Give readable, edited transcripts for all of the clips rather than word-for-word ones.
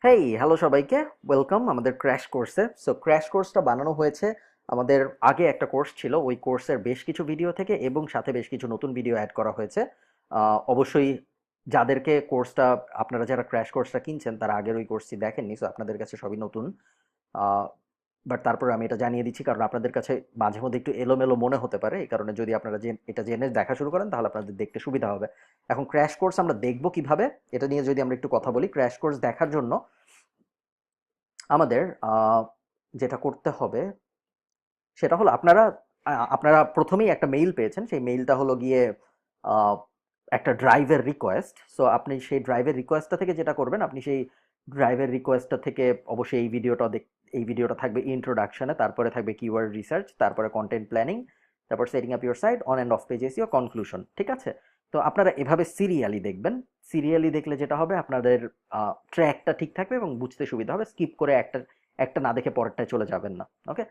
Hey hello সবাইকে, welcome আমাদের crash কোর্সে। সো ক্র্যাশ কোর্সটা বানানো হয়েছে আমাদের আগে একটা কোর্স ছিল, ওই কোর্সের বেশ কিছু ভিডিও থেকে এবং সাথে বেশ কিছু নতুন ভিডিও অ্যাড করা হয়েছে। অবশ্যই যাদেরকে কোর্সটা, আপনারা যারা ক্র্যাশ কোর্সটা কিনছেন তারা আগের ওই কোর্সটি দেখেননি, সো আপনাদের কাছে সবই নতুন। বাট তারপরে আমি এটা জানিয়ে দিচ্ছি কারণ আপনাদের কাছে মাঝে মধ্যে একটু এলোমেলো মনে হতে পারে, এই কারণে যদি আপনারা এটা জেনে দেখা শুরু করেন তাহলে আপনাদের দেখতে সুবিধা হবে। এখন ক্র্যাশ কোর্স আমরা দেখবো কিভাবে, এটা নিয়ে যদি আমরা একটু কথা বলি। ক্র্যাশ কোর্স দেখার জন্য আমাদের যেটা করতে হবে সেটা হলো আপনারা প্রথমেই একটা মেইল পেয়েছেন, সেই মেইলটা হলো গিয়ে আহ, একটা ড্রাইভের রিকোয়েস্ট। সো আপনি সেই ড্রাইভের রিকোয়েস্টটা থেকে যেটা করবেন, আপনি সেই ড্রাইভের রিকোয়েস্টটা থেকে অবশ্যই এই ভিডিওটা থাকবে ইন্ট্রোডাকশনে, তারপরে থাকবে কিওয়ার্ড রিসার্চ, তারপরে কন্টেন্ট প্ল্যানিং, তারপর setting up your site, on and off page SEO, conclusion. ঠিক আছে? তো আপনারা এভাবে সিরিয়ালি দেখবেন। সিরিয়ালি দেখলে যেটা হবে, আপনাদের ট্র্যাকটা ঠিক থাকবে এবং বুঝতে সুবিধা হবে। স্কিপ করে একটা একটা না দেখে পরেরটায় চলে যাবেন না। ওকে?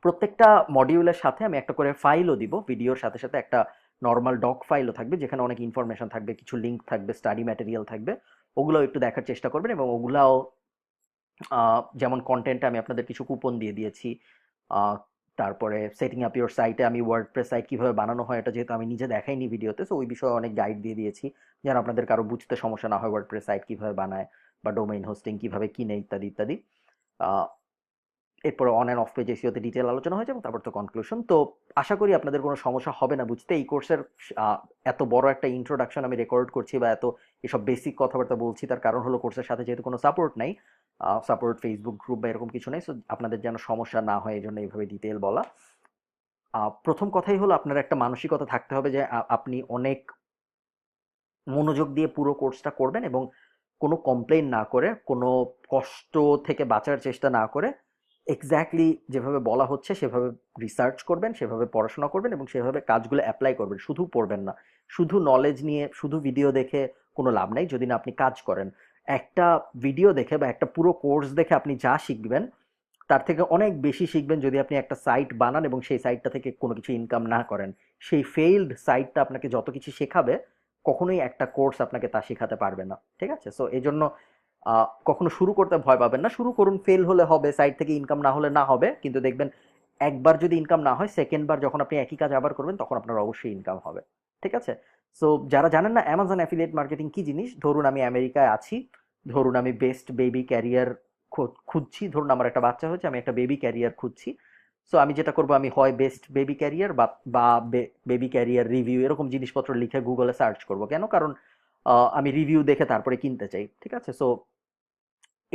প্রত্যেকটা মডিউলের সাথে আমি একটা করে ফাইলও দিব, ভিডিওর সাথে সাথে একটা নর্মাল ডক ফাইলও থাকবে যেখানে অনেক ইনফরমেশন থাকবে, কিছু লিঙ্ক থাকবে, স্টাডি ম্যাটেরিয়াল থাকবে। ওগুলো একটু দেখার চেষ্টা করবেন এবং ওগুলাও যেমন কন্টেন্টে আমি আপনাদের কিছু কুপন দিয়ে দিয়েছি। আহ, তারপরে সেটিং আপ ইউর সাইটে আমি ওয়ার্ডপ্রেস সাইট কিভাবে বানানো হয়, এটা যেহেতু আমি নিজে দেখাইনি ভিডিওতে, তো ওই বিষয়ে অনেক গাইড দিয়ে দিয়েছি যেন আপনাদের কারো বুঝতে সমস্যা না হয় ওয়ার্ডপ্রেস সাইট কিভাবে বানায় বা ডোমেইন হোস্টিং কিভাবে কিনে, ইত্যাদি ইত্যাদি। এরপরে অন অ্যান্ড অফ পেজ এসইওতে ডিটেল আলোচনা হয়ে যাবে, তারপর তো কনক্লুশন। তো আশা করি আপনাদের কোনো সমস্যা হবে না বুঝতে। এই কোর্সের এত বড় একটা ইন্ট্রোডাকশন আমি রেকর্ড করছি বা এত এসব বেসিক কথাবার্তা বলছি, তার কারণ হলো কোর্সের সাথে যেহেতু কোনো সাপোর্ট নাই, সাপোর্ট ফেসবুক গ্রুপ বা এরকম কিছু নেই, সো আপনাদের যেন সমস্যা না হয় এই জন্য এইভাবে ডিটেল বলা। প্রথম কথাই হলো আপনার একটা মানসিকতা থাকতে হবে যে আপনি অনেক মনোযোগ দিয়ে পুরো কোর্সটা করবেন এবং কোনো কমপ্লেইন না করে, কোনো কষ্ট থেকে বাঁচার চেষ্টা না করে, এক্স্যাক্টলি যেভাবে বলা হচ্ছে সেভাবে রিসার্চ করবেন, সেভাবে পড়াশোনা করবেন এবং সেভাবে কাজগুলো অ্যাপ্লাই করবেন। শুধু পড়বেন না, শুধু নলেজ নিয়ে শুধু ভিডিও দেখে কোনো লাভ নাই যদি না আপনি কাজ করেন। একটা ভিডিও দেখে বা একটা পুরো কোর্স দেখে আপনি যা শিখবেন তার থেকে অনেক বেশি শিখবেন যদি আপনি একটা সাইট বানান এবং সেই সাইটটা থেকে কোনো কিছু ইনকাম না করেন। সেই ফেইলড সাইটটা আপনাকে যত কিছু শেখাবে, কখনোই একটা কোর্স আপনাকে তা শেখাতে পারবে না। ঠিক আছে? সো এই জন্য কখনো শুরু করতে ভয় পাবেন না, শুরু করুন। ফেল হলে হবে, সাইট থেকে ইনকাম না হলে না হবে, কিন্তু দেখবেন একবার যদি ইনকাম না হয়, সেকেন্ড বার যখন আপনি একই কাজ আবার করবেন তখন আপনার অবশ্যই ইনকাম হবে। ঠিক আছে? সো যারা জানেন না অ্যামাজন অ্যাফিলিয়েট মার্কেটিং কি জিনিস, ধরুন আমি আমেরিকায় আছি, ধরুন আমি বেস্ট বেবি ক্যারিয়ার খুঁজছি, ধরুন আমার একটা বাচ্চা হয়েছে, আমি একটা বেবি ক্যারিয়ার খুঁজছি। সো আমি যেটা করবো, আমি হয় বেস্ট বেবি ক্যারিয়ার বা বেবি ক্যারিয়ার রিভিউ এরকম জিনিসপত্র লিখে গুগলে সার্চ করব। কেন? কারণ আমি রিভিউ দেখে তারপরে কিনতে চাই। ঠিক আছে? সো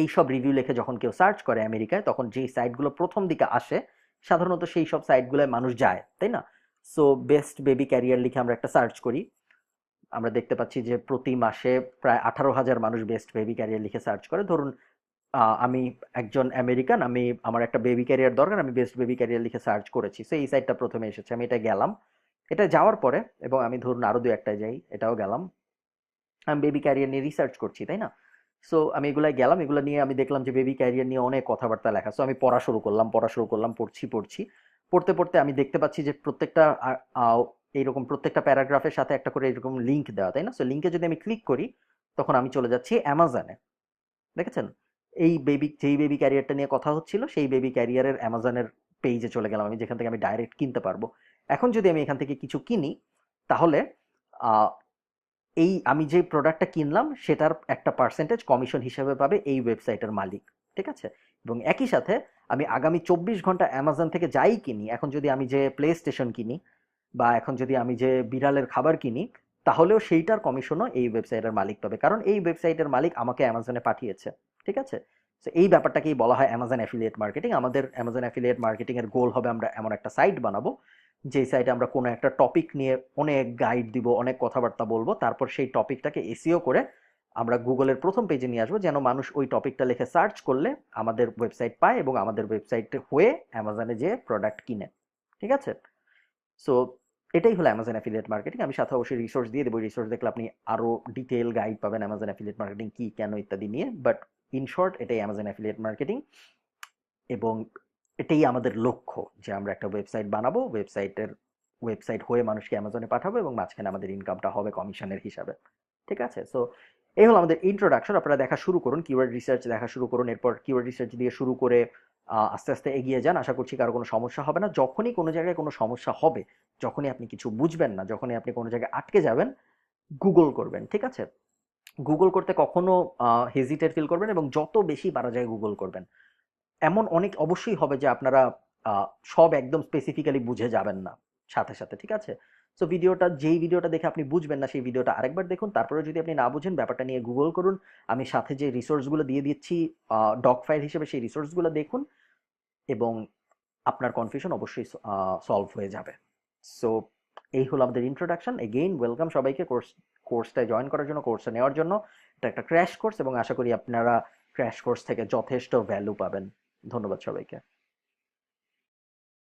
এইসব রিভিউ লিখে যখন কেউ সার্চ করে আমেরিকায়, তখন যেই সাইটগুলো প্রথম দিকে আসে সাধারণত সেই সব সাইটগুলোয় মানুষ যায়, তাই না? সো বেস্ট বেবি ক্যারিয়ার লিখে আমরা একটা সার্চ করি, আমরা দেখতে পাচ্ছি যে প্রতি মাসে প্রায় 18,000 মানুষ বেস্ট বেবি ক্যারিয়ার লিখে সার্চ করে। ধরুন আমি একজন আমেরিকান, আমার একটা বেবি ক্যারিয়ার দরকার, আমি বেস্ট বেবি ক্যারিয়ার লিখে সার্চ করেছি, সো এই সাইটটা প্রথমে এসেছে, আমি এটা গেলাম। এটা যাওয়ার পরে এবং আমি ধরুন আরো দু একটায় যাই, এটাও গেলাম, আমি বেবি ক্যারিয়ার নিয়ে রিসার্চ করছি, তাই না? সো আমি এগুলাই গেলাম, এগুলো নিয়ে আমি দেখলাম যে বেবি ক্যারিয়ার নিয়ে অনেক কথাবার্তা লেখা। সো আমি পড়া শুরু করলাম, পড়তে পড়তে আমি দেখতে পাচ্ছি যে প্রত্যেকটা এইরকম প্রত্যেকটা প্যারাগ্রাফের সাথে একটা করে এরকম লিঙ্ক দেওয়া, তাই না? সো লিঙ্কে যদি আমি ক্লিক করি তখন আমি চলে যাচ্ছি অ্যামাজনে। দেখেছেন? যেই বেবি ক্যারিয়ারটা নিয়ে কথা হচ্ছিল সেই বেবি ক্যারিয়ারের অ্যামাজনের পেজে চলে গেলাম আমি, যেখান থেকে আমি ডাইরেক্ট কিনতে পারবো। এখন যদি আমি এখান থেকে কিছু কিনি, তাহলে আহ, এই আমি যে প্রোডাক্টটা কিনলাম সেটার একটা পার্সেন্টেজ কমিশন হিসেবে পাবে এই ওয়েবসাইটের মালিক। ঠিক আছে? এবং একই সাথে আমি আগামী 24 ঘন্টা অ্যামাজন থেকে যাই কিনি, এখন যদি আমি যে প্লে স্টেশন কিনি বা এখন যদি আমি যে বিড়ালের খাবার কিনি, তাহলেও সেইটার কমিশনও এই ওয়েবসাইটের মালিক পাবে, কারণ এই ওয়েবসাইটের মালিক আমাকে অ্যামাজনে পাঠিয়েছে। ঠিক আছে? তো এই ব্যাপারটাকেই বলা হয় অ্যামাজন অ্যাফিলিয়েট মার্কেটিং। আমাদের অ্যামাজন অ্যাফিলিয়েট মার্কেটিং এর গোল হবে আমরা এমন একটা সাইট বানাবো যে সাইটে আমরা কোনো একটা টপিক নিয়ে অনেক গাইড দিব, অনেক কথাবার্তা বলবো, তারপর সেই টপিকটাকে এসইও করে আমরা গুগলের প্রথম পেজে নিয়ে আসবো, যেন মানুষ ওই টপিকটা লিখে সার্চ করলে আমাদের ওয়েবসাইট পায় এবং আমাদের ওয়েবসাইটে হয়ে অ্যামাজনে যে প্রোডাক্ট কিনে। ঠিক আছে? সো এটাই হলো অ্যামাজন অ্যাফিলিয়েট মার্কেটিং। আমি সাথে অবশ্যই রিসোর্স দিয়ে দেবো, রিসোর্স দেখলে আপনি আরো ডিটেল গাইড পাবেন অ্যামাজন অ্যাফিলিয়েট মার্কেটিং কি, কেন ইত্যাদি নিয়ে। বাট ইন শর্ট এটাই অ্যামাজন অ্যাফিলিয়েট মার্কেটিং এবং এটাই আমাদের লক্ষ্য যে আমরা একটা ওয়েবসাইট বানাবো, ওয়েবসাইট হয়ে মানুষকে অ্যামাজনে পাঠাবো এবং মাঝখানে আমাদের ইনকামটা হবে কমিশনের হিসাবে। ঠিক আছে? সো এই হলো আমাদের ইন্ট্রোডাকশন। আপনারা দেখা শুরু করুন, কিওয়ার্ড রিসার্চ দেখা শুরু করুন, এরপর কিওয়ার্ড রিসার্চ দিয়ে শুরু করে আস্তে আস্তে এগিয়ে যান। আশা করছি কারো কোনো সমস্যা হবে না। যখনই কোনো জায়গায় কোনো সমস্যা হবে, যখনই আপনি কিছু বুঝবেন না, যখনই আপনি কোনো জায়গায় আটকে যাবেন, গুগল করবেন, ঠিক আছে? গুগল করতে কখনো হেজিটেট ফিল করবেন, এবং যত বেশি পারা যায় গুগল করবেন। এমন অনেক অবশ্যই হবে যে আপনারা সব একদম স্পেসিফিক্যালি বুঝে যাবেন না সাথে সাথে, ঠিক আছে? সো যেই ভিডিওটা দেখে আপনি বুঝবেন না, সেই ভিডিওটা আরেকবার দেখুন। তারপরে যদি আপনি না বুঝেন, ব্যাপারটা নিয়ে গুগল করুন। আমি সাথে যে রিসোর্সগুলো দিয়ে দিচ্ছি ডক ফাইল হিসেবে, সেই রিসোর্সগুলো দেখুন, এবং আপনার কনফিউশন অবশ্যই সলভ হয়ে যাবে। সো এই হলো আমাদের ইন্ট্রোডাকশন। এগেইন ওয়েলকাম সবাইকে কোর্সটায় জয়েন করার জন্য, কোর্সটা নেওয়ার জন্য। এটা একটা ক্র্যাশ কোর্স, এবং আশা করি আপনারা ক্র্যাশ কোর্স থেকে যথেষ্ট ভ্যালু পাবেন। ধন্যবাদ সবাইকে।